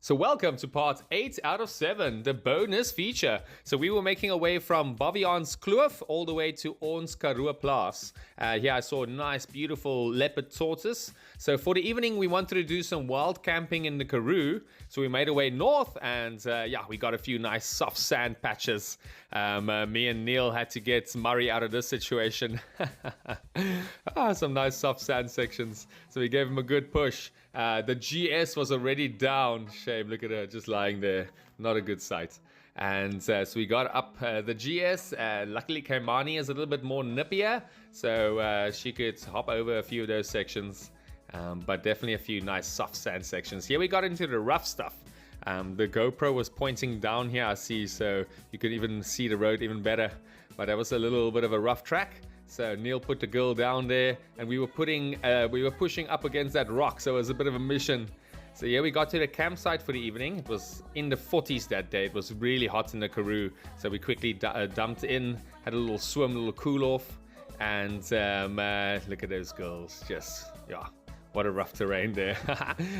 So welcome to part 8 out of 7, the bonus feature. So we were making our way from Baviaanskloof all the way to Ons Karoo Plaas. Here I saw a nice, beautiful leopard tortoise. So for the evening, we wanted to do some wild camping in the Karoo. So we made our way north and we got a few nice soft sand patches. Me and Neil had to get Murray out of this situation. Some nice soft sand sections. So we gave him a good push. The GS was already down. Shame, look at her just lying there. Not a good sight. And so we got up the GS. Luckily, Kaimani is a little bit more nippier, so she could hop over a few of those sections. But definitely a few nice soft sand sections. Here we got into the rough stuff. The GoPro was pointing down here, I see, so you could even see the road even better. But that was a little bit of a rough track. So Neil put the girl down there, and we were pushing up against that rock, so it was a bit of a mission. So yeah, we got to the campsite for the evening. It was in the 40s that day. It was really hot in the Karoo, so we quickly dumped in, had a little swim, a little cool off, and look at those girls, what a rough terrain there.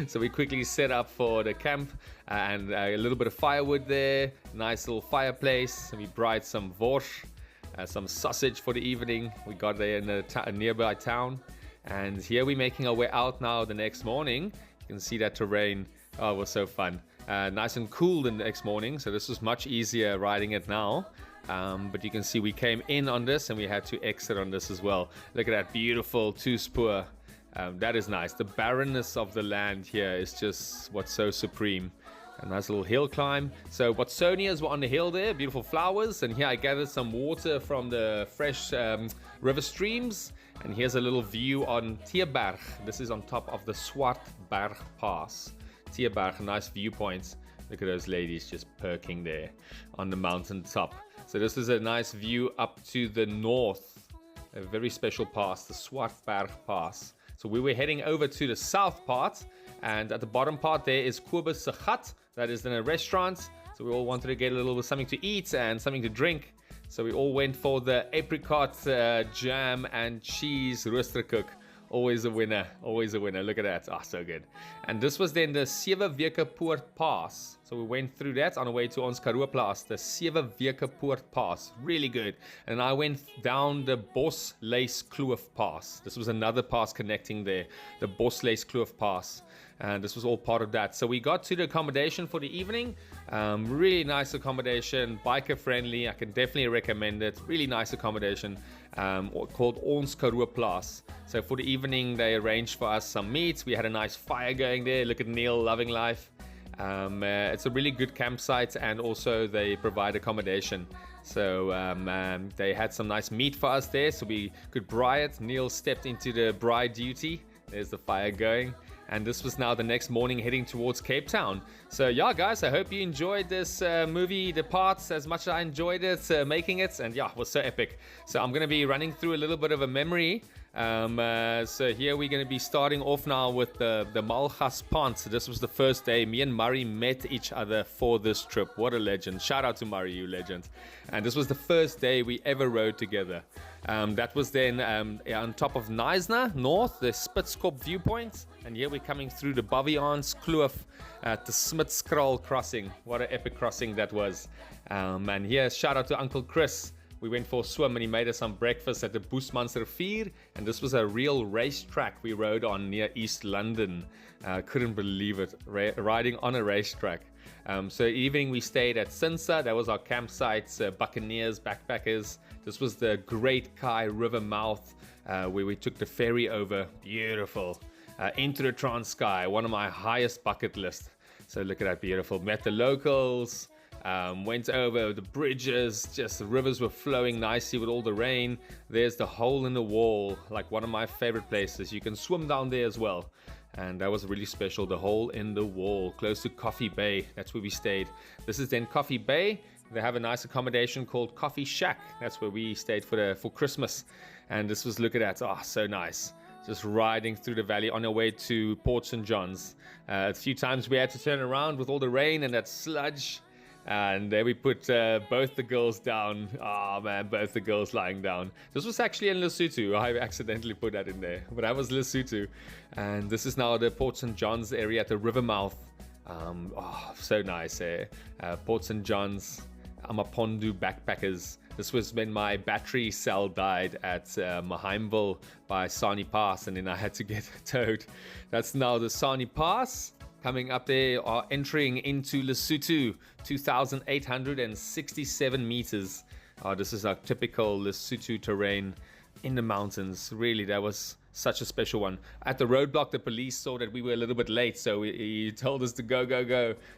So we quickly set up for the camp and a little bit of firewood there, nice little fireplace, and we bride some vors. Some sausage for the evening. We got there in a nearby town, and here we're making our way out now the next morning. You can see that terrain. Oh, it was so fun. Nice and cool the next morning, so this was much easier riding it now. But you can see we came in on this and we had to exit on this as well. Look at that beautiful two-spoor. That is nice. The barrenness of the land here is just what's so supreme. A nice little hill climb. So Watsonias were on the hill there, beautiful flowers, and here I gathered some water from the fresh river streams, and here's a little view on Tierberg. This is on top of the Swartberg Pass. Tierberg, nice viewpoints. Look at those ladies just perking there on the mountain top. So this is a nice view up to the north, a very special pass, the Swartberg Pass. So we were heading over to the south part, and at the bottom part there is Kobus hut. That is in a restaurant. So we all wanted to get a little bit something to eat and something to drink. So we all went for the apricot jam and cheese Roosterkoek. Always a winner, always a winner. Look at that. Ah, so good. And this was then the Seweweekspoort Pass. So we went through that on our way to Ons Karoo Plaas, the Seweweekspoort Pass. Really good. And I went down the Bosluiskloof Pass. This was another pass connecting there, the Bosluiskloof Pass. And this was all part of that. So we got to the accommodation for the evening. Really nice accommodation, biker friendly. I can definitely recommend it. Really nice accommodation called Ons Karoo Plaas. So for the evening, they arranged for us some meats. We had a nice fire going there. Look at Neil loving life. It's a really good campsite, and also they provide accommodation. So they had some nice meat for us there, so we could braai it. Neil stepped into the braai duty. There's the fire going. And this was now the next morning heading towards Cape Town. So yeah, guys, I hope you enjoyed this movie, the parts, as much as I enjoyed it, making it. And yeah, it was so epic. So I'm going to be running through a little bit of a memory. So here we're going to be starting off now with the Malgas Pond. So this was the first day me and Murray met each other for this trip. What a legend. Shout out to Murray, you legend. And this was the first day we ever rode together. That was then on top of Knysna North, the Spitskop viewpoint. And here we're coming through the Baviaanskloof at the Smitskraal crossing. What an epic crossing that was. And here, shout out to Uncle Chris. We went for a swim and he made us some breakfast at the Boesmansrivier. And this was a real racetrack we rode on near East London. Couldn't believe it, riding on a racetrack. So evening we stayed at Sinsa. That was our campsite, Buccaneers, Backpackers. This was the Great Kai River mouth where we took the ferry over. Beautiful. Into the Transkei, one of my highest bucket lists. So look at that, beautiful. Met the locals, went over the bridges, just the rivers were flowing nicely with all the rain. There's the hole in the wall, like one of my favorite places. You can swim down there as well. And that was really special, the hole in the wall, close to Coffee Bay. That's where we stayed. This is then Coffee Bay. They have a nice accommodation called Coffee Shack. That's where we stayed for Christmas. And this was, look at that, oh, so nice. Just riding through the valley on our way to Port St. John's. A few times we had to turn around with all the rain and that sludge. And there we put both the girls down. Oh man, both the girls lying down. This was actually in Lesotho. I accidentally put that in there. But that was Lesotho. And this is now the Port St. John's area at the river mouth. So nice. Port St. John's, Amapondu backpackers. This was when my battery cell died at Maheimville by Sani Pass, and then I had to get towed. That's now the Sani Pass. Coming up there are entering into Lesotho, 2,867 meters. This is our typical Lesotho terrain in the mountains. Really, that was such a special one. At the roadblock, the police saw that we were a little bit late, so he told us to go.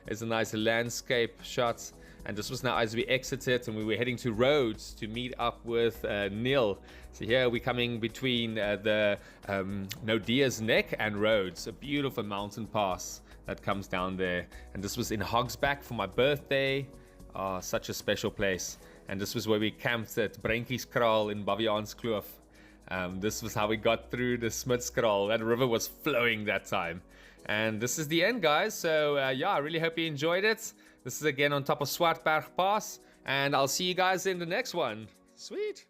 There's a nice landscape shot. And this was now as we exited and we were heading to Rhodes to meet up with Niel. So here we're coming between the Nodea's Neck and Rhodes, a beautiful mountain pass that comes down there. And this was in Hogsback for my birthday. Such a special place. And this was where we camped at Breintjieskraal in Baviaanskloof. This was how we got through the Smitskraal. That river was flowing that time. And this is the end, guys. So yeah, I really hope you enjoyed it. This is again on top of Swartberg Pass, and I'll see you guys in the next one. Sweet.